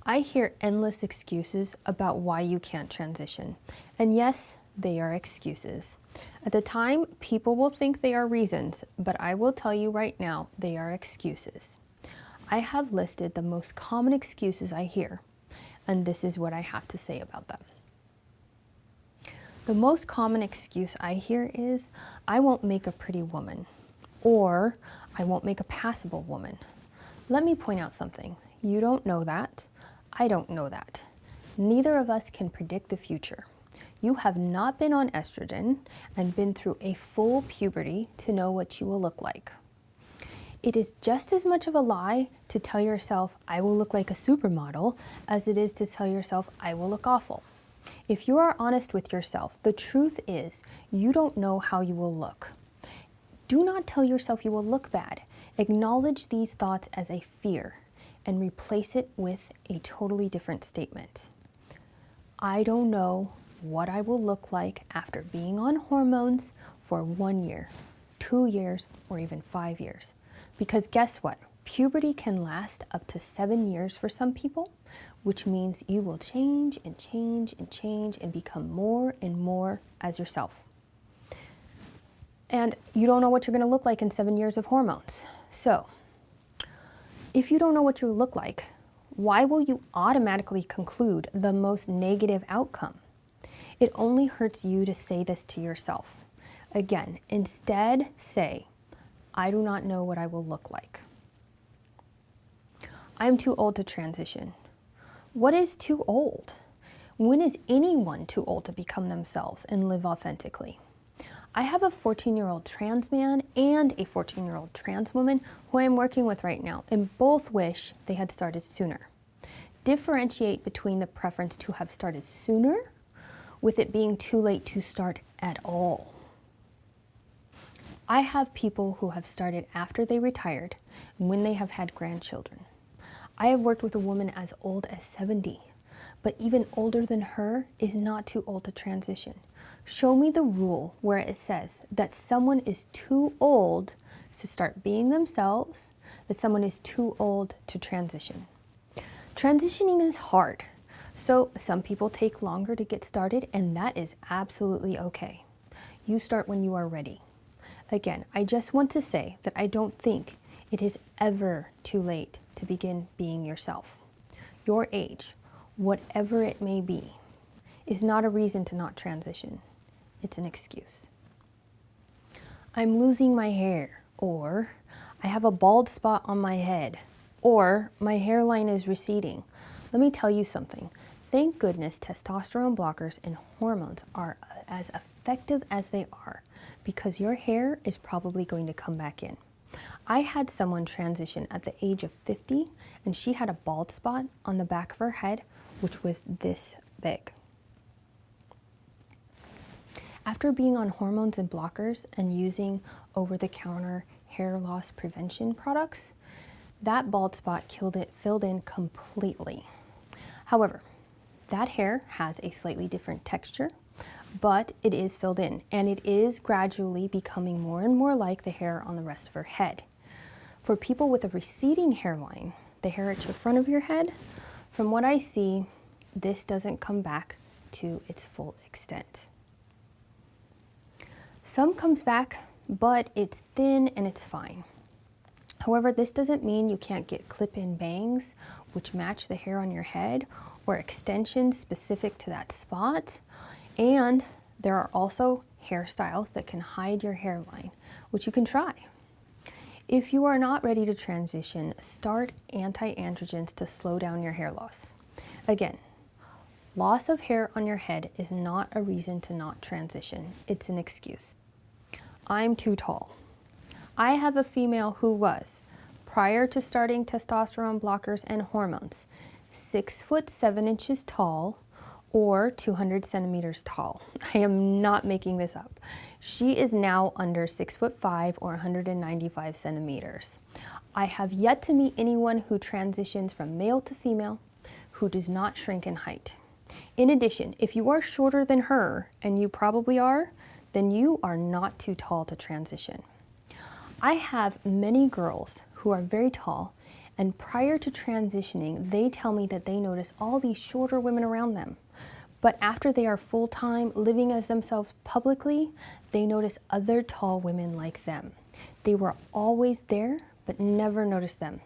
I hear endless excuses about why you can't transition. And yes, they are excuses. At the time, people will think they are reasons, but I will tell you right now, they are excuses. I have listed the most common excuses I hear, and this is what I have to say about them. The most common excuse I hear is, I won't make a pretty woman, or I won't make a passable woman. Let me point out something. You don't know that. I don't know that. Neither of us can predict the future. You have not been on estrogen and been through a full puberty to know what you will look like. It is just as much of a lie to tell yourself, I will look like a supermodel, as it is to tell yourself, I will look awful. If you are honest with yourself, the truth is, you don't know how you will look. Do not tell yourself you will look bad. Acknowledge these thoughts as a fear and replace it with a totally different statement. I don't know what I will look like after being on hormones for 1 year, 2 years, or even 5 years. Because guess what? Puberty can last up to 7 years for some people, which means you will change and change and change and become more and more as yourself. And you don't know what you're going to look like in 7 years of hormones. So, if you don't know what you look like, why will you automatically conclude the most negative outcome? It only hurts you to say this to yourself. Again, instead say, I do not know what I will look like. I'm too old to transition. What is too old? When is anyone too old to become themselves and live authentically? I have a 14-year-old trans man and a 14-year-old trans woman who I am working with right now, and both wish they had started sooner. Differentiate between the preference to have started sooner with it being too late to start at all. I have people who have started after they retired and when they have had grandchildren. I have worked with a woman as old as 70, but even older than her is not too old to transition. Show me the rule where it says that someone is too old to start being themselves, that someone is too old to transition. Transitioning is hard, so some people take longer to get started, and that is absolutely okay. You start when you are ready. Again, I just want to say that I don't think it is ever too late to begin being yourself. Your age, whatever it may be, is not a reason to not transition. It's an excuse. I'm losing my hair, or I have a bald spot on my head, or my hairline is receding. Let me tell you something. Thank goodness testosterone blockers and hormones are as effective as they are, because your hair is probably going to come back in. I had someone transition at the age of 50, and she had a bald spot on the back of her head, which was this big. After being on hormones and blockers and using over-the-counter hair loss prevention products, that bald spot filled in completely. However, that hair has a slightly different texture, but it is filled in, and it is gradually becoming more and more like the hair on the rest of her head. For people with a receding hairline, the hair at the front of your head, from what I see, this doesn't come back to its full extent. Some comes back, but it's thin and it's fine. However, this doesn't mean you can't get clip-in bangs, which match the hair on your head, or extensions specific to that spot. And there are also hairstyles that can hide your hairline, which you can try. If you are not ready to transition, start anti-androgens to slow down your hair loss. Again, loss of hair on your head is not a reason to not transition. It's an excuse. I'm too tall. I have a female who was, prior to starting testosterone blockers and hormones, 6'7" tall or 200 centimeters tall. I am not making this up. She is now under 6'5" or 195 centimeters. I have yet to meet anyone who transitions from male to female who does not shrink in height. In addition, if you are shorter than her, and you probably are, then you are not too tall to transition. I have many girls who are very tall And prior to transitioning, they tell me that they notice all these shorter women around them. But after they are full-time living as themselves publicly, they notice other tall women like them. They were always there, but never noticed them.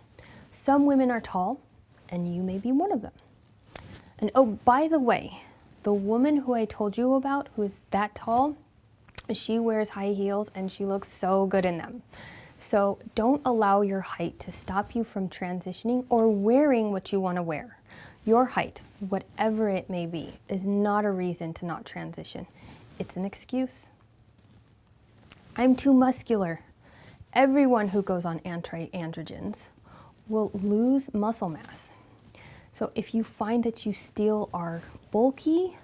Some women are tall, and you may be one of them. And oh, by the way, the woman who I told you about, who is that tall, she wears high heels and she looks so good in them. So don't allow your height to stop you from transitioning or wearing what you want to wear. Your height, whatever it may be, is not a reason to not transition. It's an excuse. I'm too muscular. Everyone who goes on anti-androgens will lose muscle mass. So if you find that you still are bulky,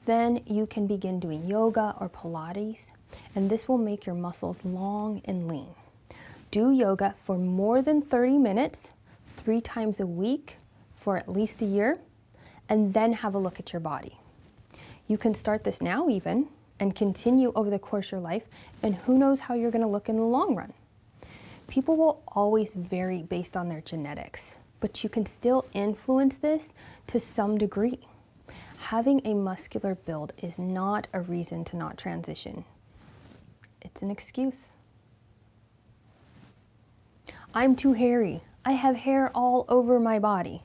then you can begin doing yoga or Pilates, and this will make your muscles long and lean. Do yoga for more than 30 minutes, 3 times a week for at least a year, and then have a look at your body. You can start this now even and continue over the course of your life, and who knows how you're going to look in the long run. People will always vary based on their genetics, but you can still influence this to some degree. Having a muscular build is not a reason to not transition. It's an excuse. I'm too hairy. I have hair all over my body.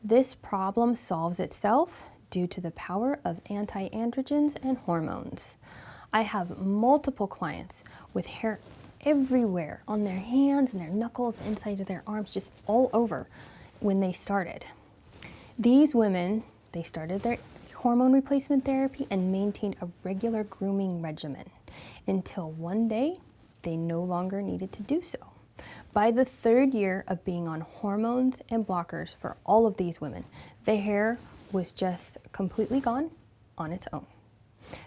This problem solves itself due to the power of anti-androgens and hormones. I have multiple clients with hair everywhere on their hands and their knuckles, inside of their arms, just all over when they started. These women, they started their hormone replacement therapy and maintained a regular grooming regimen until one day they no longer needed to do so. By the 3rd year of being on hormones and blockers for all of these women, their hair was just completely gone on its own.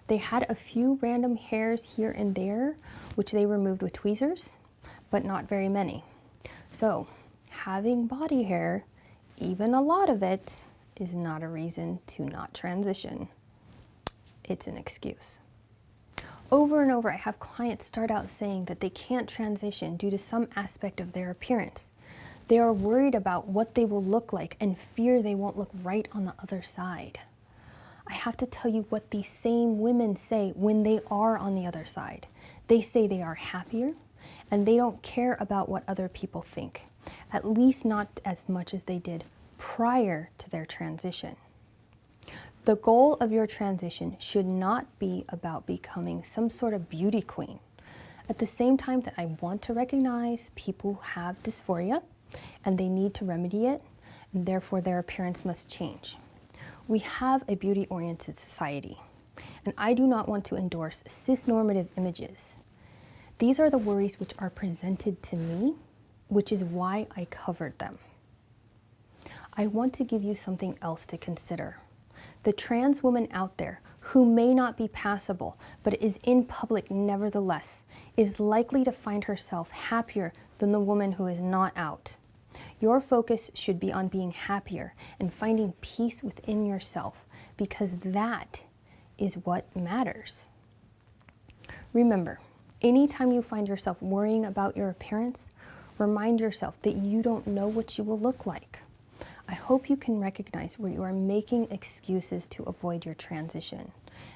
They had a few random hairs here and there, which they removed with tweezers, but not very many. So having body hair, even a lot of it, is not a reason to not transition. It's an excuse. Over and over, I have clients start out saying that they can't transition due to some aspect of their appearance. They are worried about what they will look like and fear they won't look right on the other side. I have to tell you what these same women say when they are on the other side. They say they are happier and they don't care about what other people think, at least not as much as they did prior to their transition. The goal of your transition should not be about becoming some sort of beauty queen. At the same time that I want to recognize people who have dysphoria and they need to remedy it, and therefore their appearance must change. We have a beauty-oriented society, and I do not want to endorse cisnormative images. These are the worries which are presented to me, which is why I covered them. I want to give you something else to consider. The trans woman out there who may not be passable, but is in public nevertheless, is likely to find herself happier than the woman who is not out. Your focus should be on being happier and finding peace within yourself, because that is what matters. Remember, anytime you find yourself worrying about your appearance, remind yourself that you don't know what you will look like. I hope you can recognize where you are making excuses to avoid your transition.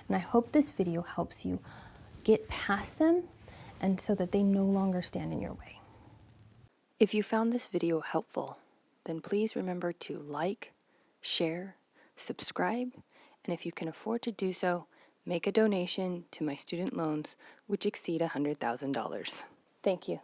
And I hope this video helps you get past them and so that they no longer stand in your way. If you found this video helpful, then please remember to like, share, subscribe, and if you can afford to do so, make a donation to my student loans, which exceed $100,000. Thank you.